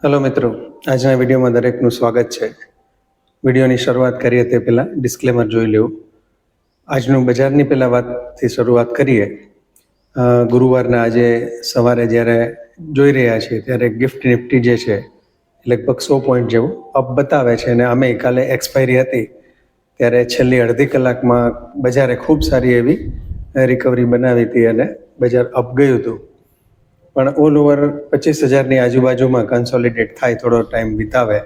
Hello મિત્રો, આજના વિડીયોમાં દરેકનું સ્વાગત છે. વિડીયોની શરૂઆત કરીએ તે પહેલાં ડિસ્ક્લેમર જોઈ લેવું. આજનું બજારની પહેલાં વાતથી શરૂઆત કરીએ. ગુરુવારના આજે સવારે જ્યારે જોઈ રહ્યા છીએ ત્યારે ગિફ્ટ નિફ્ટી જે છે લગભગ 100 પોઈન્ટ જેવું અપ બતાવે છે અને અમે કાલે એક્સપાયરી હતી ત્યારે છેલ્લી અડધી કલાકમાં બજારે ખૂબ સારી એવી રિકવરી બનાવી હતી અને બજાર અપ ગયું હતું. પણ ઓલ ઓવર 25,000ની આજુબાજુમાં કન્સોલિડેટ થાય, થોડો ટાઈમ વિતાવે,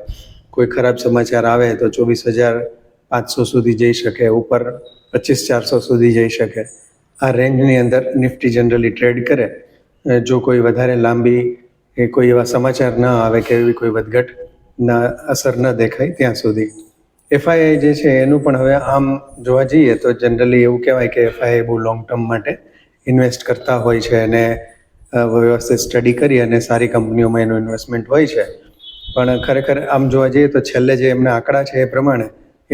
કોઈ ખરાબ સમાચાર આવે તો 24,500 સુધી જઈ શકે, ઉપર 25,400 સુધી જઈ શકે. આ રેન્જની અંદર નિફ્ટી જનરલી ટ્રેડ કરે જો કોઈ વધારે લાંબી કોઈ એવા સમાચાર ન આવે કે એવી કોઈ વધઘટના અસર ન દેખાય ત્યાં સુધી. એફઆઈઆઈ જે છે એનું પણ હવે આમ જોવા જઈએ તો જનરલી એવું કહેવાય કે એફઆઈઆઈ બહુ લોંગ ટર્મ માટે ઇન્વેસ્ટ કરતા હોય છે અને વ્યવસ્થિત સ્ટડી કરી અને સારી કંપનીઓમાં એનું ઇન્વેસ્ટમેન્ટ હોય છે. પણ ખરેખર આમ જોવા જઈએ તો છેલ્લે જે એમના આંકડા છે એ પ્રમાણે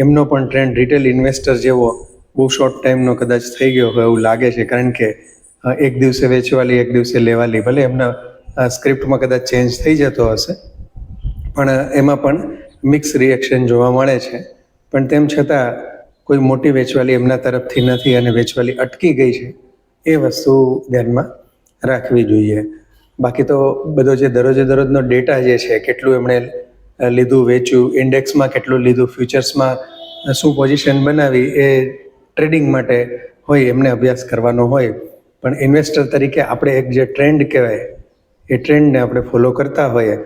એમનો પણ ટ્રેન્ડ રિટેલ ઇન્વેસ્ટર જેવો બહુ શોર્ટ ટાઈમનો કદાચ થઈ ગયો હોય એવું લાગે છે. કારણ કે એક દિવસે વેચવાલી, એક દિવસે લેવાલી, ભલે એમના સ્ક્રિપ્ટમાં કદાચ ચેન્જ થઈ જતો હશે પણ એમાં પણ મિક્સ રિએક્શન જોવા મળે છે. પણ તેમ છતાં કોઈ મોટી વેચવાલી એમના તરફથી નથી અને વેચવાલી અટકી ગઈ છે એ વસ્તુ ધ્યાનમાં રાખવી જોઈએ. બાકી તો બધો જે દરરોજનો ડેટા જે છે, કેટલું એમણે લીધું, વેચ્યું, ઇન્ડેક્સમાં કેટલું લીધું, ફ્યુચર્સમાં શું પોઝિશન બનાવી, એ ટ્રેડિંગ માટે હોય, એમને અભ્યાસ કરવાનો હોય. પણ ઇન્વેસ્ટર તરીકે આપણે એક જે ટ્રેન્ડ કહેવાય એ ટ્રેન્ડને આપણે ફોલો કરતા હોઈએ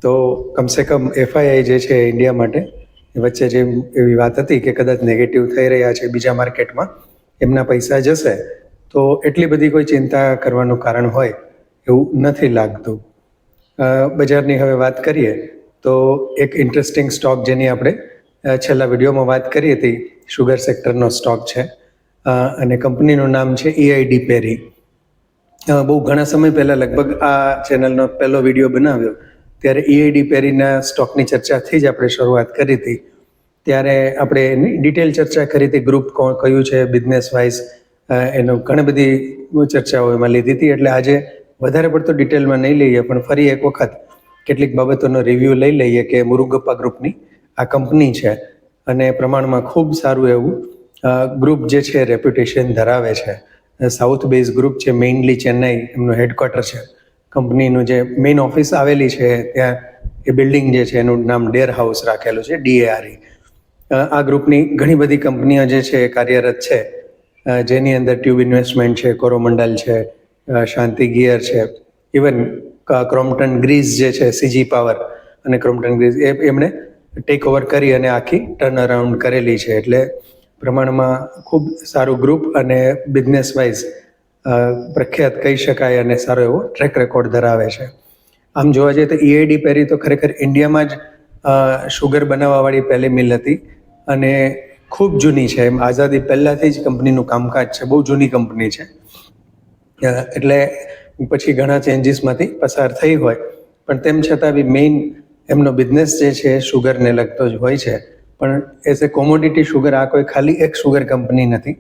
તો કમસે કમ એફઆઈઆઈ જે છે ઇન્ડિયા માટે વચ્ચે જે એવી વાત હતી કે કદાચ નેગેટિવ થઈ રહ્યા છે બીજા માર્કેટમાં, એમના પૈસા જશે, તો એટલી બધી કોઈ ચિંતા કરવાનું કારણ હોય એવું નથી લાગતું. બજારની હવે વાત કરીએ તો એક ઇન્ટરેસ્ટિંગ સ્ટોક જેની આપણે છેલ્લા વિડીયોમાં વાત કરી હતી, શુગર સેક્ટરનો સ્ટોક છે અને કંપનીનું નામ છે EID Parry. બહુ ઘણા સમય પહેલાં, લગભગ આ ચેનલનો પહેલો વિડીયો બનાવ્યો ત્યારે EID Parryના સ્ટોકની ચર્ચાથી જ આપણે શરૂઆત કરી હતી. ત્યારે આપણે એની ડિટેલ ચર્ચા કરી હતી, ગ્રુપ કયું છે, બિઝનેસ વાઇઝ એનો ઘણી બધી ચર્ચાઓ એમાં લીધી હતી. એટલે આજે વધારે પડતો ડિટેલમાં નહીં લઈએ પણ ફરી એક વખત કેટલીક બાબતોનો રિવ્યૂ લઈ લઈએ કે મુરુગપ્પા ગ્રુપની આ કંપની છે અને પ્રમાણમાં ખૂબ સારું એવું ગ્રુપ જે છે રેપ્યુટેશન ધરાવે છે. સાઉથ બેઝ ગ્રુપ છે, મેઇનલી ચેન્નઈ એમનું હેડક્વાર્ટર છે. કંપનીનું જે મેઇન ઓફિસ આવેલી છે ત્યાં એ બિલ્ડિંગ જે છે એનું નામ ડેર હાઉસ રાખેલું છે, DARE. આ ગ્રુપની ઘણી બધી કંપનીઓ જે છે એ કાર્યરત છે, જેની અંદર ટ્યુબ ઇન્વેસ્ટમેન્ટ છે, કોરોમંડલ છે, શાંતિ ગિયર છે, ઇવન ક્રોમ્પટન ગ્રીઝ જે છે, CG પાવર અને ક્રોમ્પટન ગ્રીઝ એમણે ટેક ઓવર કરી અને આખી ટર્ન અરાઉન્ડ કરેલી છે. એટલે પ્રમાણમાં ખૂબ સારું ગ્રુપ અને બિઝનેસ વાઇઝ પ્રખ્યાત કહી શકાય અને સારો એવો ટ્રેક રેકોર્ડ ધરાવે છે. આમ જોવા જઈએ તો EID Parry તો ખરેખર ઇન્ડિયામાં જ શુગર બનાવવાવાળી પહેલી મિલ હતી અને ખૂબ જૂની છે. એમ આઝાદી પહેલાંથી જ કંપનીનું કામકાજ છે, બહુ જૂની કંપની છે. એટલે પછી ઘણા ચેન્જીસમાંથી પસાર થઈ હોય પણ તેમ છતાં બી મેઇન એમનો બિઝનેસ જે છે એ શુગરને લગતો જ હોય છે. પણ એઝ એ કોમોડિટી શુગર આ કોઈ ખાલી એક શુગર કંપની નથી.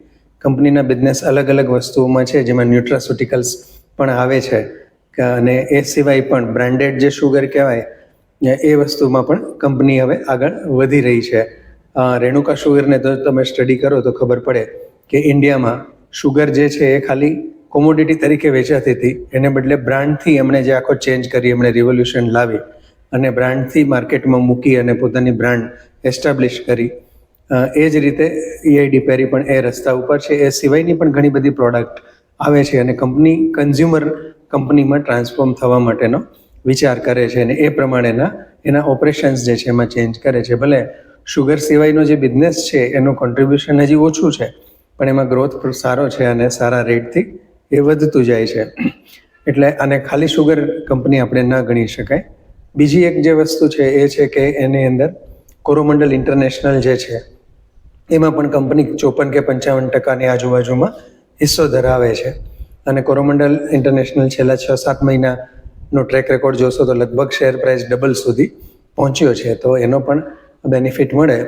કંપનીના બિઝનેસ અલગ અલગ વસ્તુઓમાં છે, જેમાં ન્યુટ્રાસ્યુટિકલ્સ પણ આવે છે અને એ સિવાય પણ બ્રાન્ડેડ જે શુગર કહેવાય એ વસ્તુમાં પણ કંપની હવે આગળ વધી રહી છે. રેણુકા શુગરને તો તમે સ્ટડી કરો તો ખબર પડે કે ઇન્ડિયામાં શુગર જે છે એ ખાલી કોમોડિટી તરીકે વેચાતી હતી, એને બદલે બ્રાન્ડથી એમણે જે આખો ચેન્જ કરી, એમણે રિવોલ્યુશન લાવી અને બ્રાન્ડથી માર્કેટમાં મૂકી અને પોતાની બ્રાન્ડ એસ્ટાબ્લિશ કરી. એ જ રીતે EID Parry પણ એ રસ્તા ઉપર છે. એ સિવાયની પણ ઘણી બધી પ્રોડક્ટ આવે છે અને કંપની કન્ઝ્યુમર કંપનીમાં ટ્રાન્સફોર્મ થવા માટેનો વિચાર કરે છે અને એ પ્રમાણેના એના ઓપરેશન્સ જે છે એમાં ચેન્જ કરે છે. ભલે શુગર સિવાયનો જે બિઝનેસ છે એનું કોન્ટ્રીબ્યુશન હજી ઓછું છે પણ એમાં ગ્રોથ સારો છે અને સારા રેટથી એ વધતું જાય છે. એટલે આને ખાલી શુગર કંપની આપણે ન ગણી શકાય. બીજી એક જે વસ્તુ છે એ છે કે એની અંદર કોરોમંડલ ઇન્ટરનેશનલ જે છે એમાં પણ કંપની 54 કે 55% આજુબાજુમાં હિસ્સો ધરાવે છે અને કોરોમંડલ ઇન્ટરનેશનલ છેલ્લા 6-7 મહિનાનો ટ્રેક રેકોર્ડ જોશો તો લગભગ શેર પ્રાઇસ ડબલ સુધી પહોંચ્યો છે, તો એનો પણ બેનિફિટ મળે.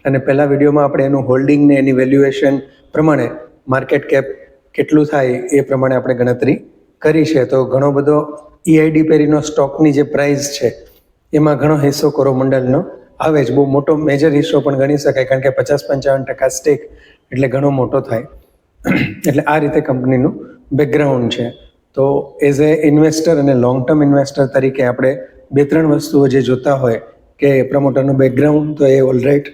અને પહેલા વિડીયોમાં આપણે એનું હોલ્ડિંગ ને એની વેલ્યુએશન પ્રમાણે માર્કેટ કેપ કેટલું થાય એ પ્રમાણે આપણે ગણતરી કરી છે. તો ઘણો બધો EID Parryનો સ્ટોકની જે પ્રાઇસ છે એમાં ઘણો હિસ્સો કોરોમંડલનો આવે જ, બહુ મોટો મેજર હિસ્સો પણ ગણી શકાય, કારણ કે 50-55% સ્ટેક એટલે ઘણો મોટો થાય. એટલે આ રીતે કંપનીનું બેકગ્રાઉન્ડ છે. તો એઝ એ ઇન્વેસ્ટર અને લોંગ ટર્મ ઇન્વેસ્ટર તરીકે આપણે 2-3 વસ્તુઓ જે જોતા હોય કે પ્રમોટરનું બેકગ્રાઉન્ડ, તો એ ઓલરાઈટ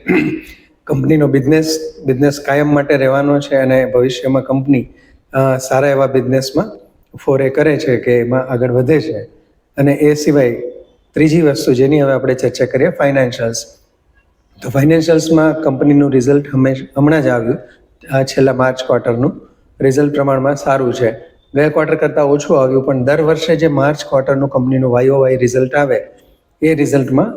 કંપનીનો બિઝનેસ કાયમ માટે રહેવાનો છે અને ભવિષ્યમાં કંપની સારા એવા બિઝનેસમાં ફોરે કરે છે કે એમાં આગળ વધે છે. અને એ સિવાય ત્રીજી વસ્તુ જેની હવે આપણે ચર્ચા કરીએ, ફાઇનાન્શિયલ્સ. તો ફાઇનાન્શિયલ્સમાં કંપનીનું રિઝલ્ટ હમણાં જ આવ્યું, આ છેલ્લા માર્ચ ક્વાર્ટરનું રિઝલ્ટ પ્રમાણમાં સારું છે. ગયા ક્વાર્ટર કરતાં ઓછું આવ્યું, પણ દર વર્ષે જે માર્ચ ક્વાર્ટરનું કંપનીનું YOY રિઝલ્ટ આવે એ રિઝલ્ટમાં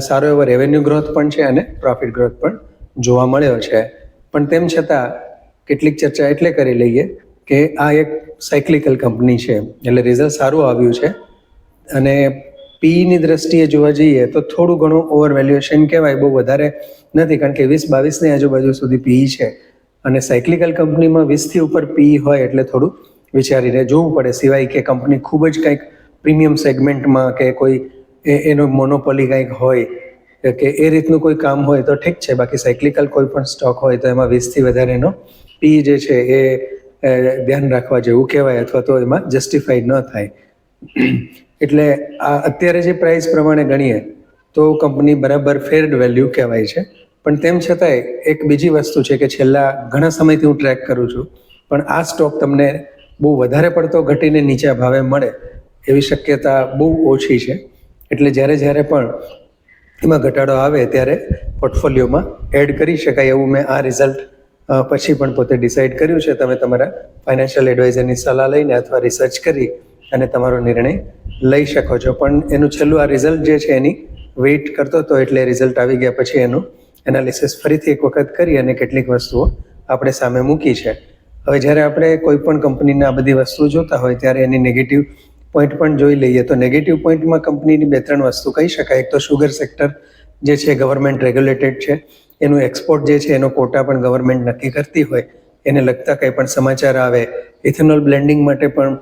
સારો એવો રેવન્યુ ગ્રોથ પણ છે અને પ્રોફિટ ગ્રોથ પણ જોવા મળ્યો છે. પણ તેમ છતાં કેટલીક ચર્ચા એટલે કરી લઈએ કે આ એક સાયક્લિકલ કંપની છે, એટલે રિઝલ્ટ સારું આવ્યું છે અને પીઈની દ્રષ્ટિએ જોવા જઈએ તો થોડું ઘણું ઓવર વેલ્યુએશન કહેવાય, બહુ વધારે નથી, કારણ કે 20-22ની આજુબાજુ સુધી પીઈ છે અને સાયક્લિકલ કંપનીમાં 20થી ઉપર પીઈ હોય એટલે થોડું વિચારીને જોવું પડે. સિવાય કે કંપની ખૂબ જ કંઈક પ્રીમિયમ સેગમેન્ટમાં કે કોઈ એનો મોનોપોલી કંઈક હોય કે એ રીતનું કોઈ કામ હોય તો ઠીક છે, બાકી સાયક્લિકલ કોઈ પણ સ્ટોક હોય તો એમાં 20થી વધારેનો પીઈ જે છે એ ધ્યાન રાખવા જેવું કહેવાય, અથવા તો એમાં જસ્ટિફાઈડ ન થાય. એટલે આ અત્યારે જે પ્રાઇસ પ્રમાણે ગણીએ તો કંપની બરાબર ફેર્ડ વેલ્યુ કહેવાય છે. પણ તેમ છતાંય એક બીજી વસ્તુ છે કે છેલ્લા ઘણા સમયથી હું ટ્રેક કરું છું, પણ આ સ્ટોક તમને બહુ વધારે પડતો ઘટીને નીચા ભાવે મળે એવી શક્યતા બહુ ઓછી છે. એટલે જ્યારે પણ એમાં ઘટાડો આવે ત્યારે પોર્ટફોલિયોમાં એડ કરી શકાય એવું મેં આ રિઝલ્ટ પછી પણ પોતે ડિસાઇડ કર્યું છે. તમે તમારા ફાઇનાન્શિયલ એડવાઇઝરની સલાહ લઈને અથવા રિસર્ચ કરી અને તમારો નિર્ણય લઈ શકો છો. પણ એનું છેલ્લું આ રિઝલ્ટ જે છે એની વેઇટ કરતો હતો, એટલે રિઝલ્ટ આવી ગયા પછી એનું એનાલિસિસ ફરીથી એક વખત કરી અને કેટલીક વસ્તુઓ આપણે સામે મૂકી છે. હવે જ્યારે આપણે કોઈ પણ કંપનીના આ બધી વસ્તુઓ જોતા હોય ત્યારે એની નેગેટિવ પોઈન્ટ પણ જોઈ લઈએ. તો નેગેટિવ પોઈન્ટમાં કંપનીની 2-3 વસ્તુ કહી શકાય. એક તો શુગર સેક્ટર જે છે ગવર્મેન્ટ રેગ્યુલેટેડ છે, એનું એક્સપોર્ટ જે છે એનો કોટા પણ ગવર્મેન્ટ નક્કી કરતી હોય, એને લગતા કંઈ પણ સમાચાર આવે. ઇથેનોલ બ્લેન્ડિંગ માટે પણ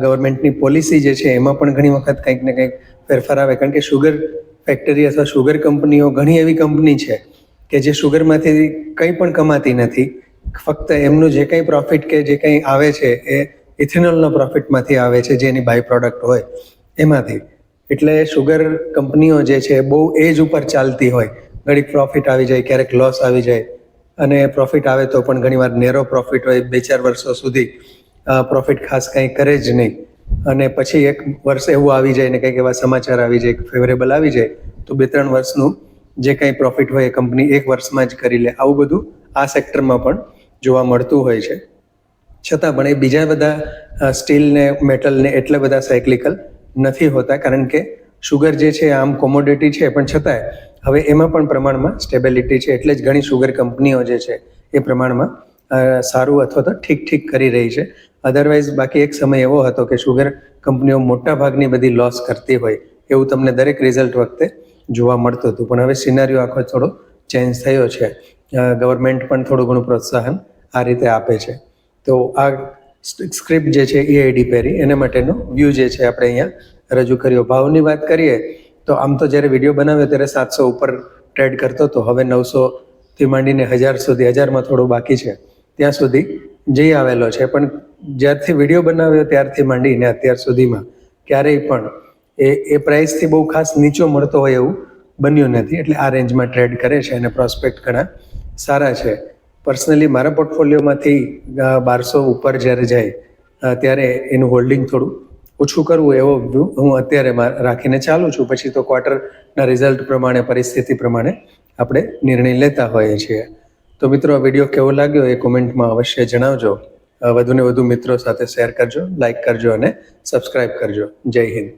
ગવર્મેન્ટની પોલિસી જે છે એમાં પણ ઘણી વખત કંઈક ને કંઈક ફેરફાર આવે, કારણ કે શુગર ફેક્ટરી અથવા શુગર કંપનીઓ ઘણી એવી કંપની છે કે જે શુગરમાંથી કંઈ પણ કમાતી નથી, ફક્ત એમનું જે કંઈ પ્રોફિટ કે જે કંઈ આવે છે એ ઇથેનોલના પ્રોફિટમાંથી આવે છે, જે એની બાય પ્રોડક્ટ હોય એમાંથી. એટલે શુગર કંપનીઓ જે છે બહુ એજ ઉપર ચાલતી હોય, ઘડીક પ્રોફિટ આવી જાય, ક્યારેક લોસ આવી જાય, અને પ્રોફિટ આવે તો પણ ઘણીવાર નેરો પ્રોફિટ હોય, 2-4 વર્ષો સુધી પ્રોફિટ ખાસ કંઈ કરે જ નહીં, અને પછી એક વર્ષ એવું આવી જાય ને કંઈક એવા સમાચાર આવી જાય, ફેવરેબલ આવી જાય તો 2-3 વર્ષનું જે કંઈ પ્રોફિટ હોય એ કંપની એક વર્ષમાં જ કરી લે. આવું બધું આ સેક્ટરમાં પણ જોવા મળતું હોય છે. છતાં પણ એ બીજા બધા સ્ટીલ ને મેટલ ને એટલા બધા સાયક્લિકલ નથી હોતા, કારણ કે શુગર જે છે આમ કોમોડિટી છે, પણ છતાંય હવે એમાં પણ પ્રમાણમાં સ્ટેબિલિટી છે, એટલે જ ઘણી શુગર કંપનીઓ જે છે એ પ્રમાણમાં સારું અથવા તો ઠીક કરી રહી છે. અધરવાઇઝ બાકી એક સમય એવો હતો કે શુગર કંપનીઓ મોટા ભાગની બધી લોસ કરતી હોય એવું તમને દરેક રિઝલ્ટ વખતે જોવા મળતું હતું. પણ હવે સિનારીઓ આખો થોડો ચેન્જ થયો છે. ગવર્મેન્ટ પણ થોડું ઘણું પ્રોત્સાહન આ રીતે આપે છે. તો આ સ્ક્રિપ્ટ જે છે EID પેરી એના માટેનો વ્યૂ જે છે આપણે અહીંયા રજૂ કર્યો. ભાવની વાત કરીએ તો આમ તો જ્યારે વિડીયો બનાવ્યો ત્યારે 700 ઉપર ટ્રેડ કરતો હતો, હવે 900થી માંડીને 1000 સુધી, 1000માં થોડું બાકી છે ત્યાં સુધી જઈ આવેલો છે. પણ જ્યારથી વિડીયો બનાવ્યો ત્યારથી માંડીને અત્યાર સુધીમાં ક્યારેય પણ એ પ્રાઇસથી બહુ ખાસ નીચો મળતો હોય એવું બન્યું નથી. એટલે આ રેન્જમાં ટ્રેડ કરે છે અને પ્રોસ્પેક્ટ ઘણા સારા છે. પર્સનલી મારા પોર્ટફોલિયોમાંથી 1200 ઉપર જ્યારે જાય ત્યારે એનું હોલ્ડિંગ થોડું ઓછું કરવું એવો વ્યૂ હું અત્યારે રાખીને ચાલું છું. પછી તો ક્વાર્ટરના રિઝલ્ટ પ્રમાણે, પરિસ્થિતિ પ્રમાણે આપણે નિર્ણય લેતા હોઈએ છીએ. તો મિત્રો, આ વિડીયો કેવો લાગ્યો એ કોમેન્ટમાં અવશ્ય જણાવજો. વધુને વધુ મિત્રો સાથે શેર કરજો, લાઇક કરજો અને સબસ્ક્રાઈબ કરજો. જય હિન્દ.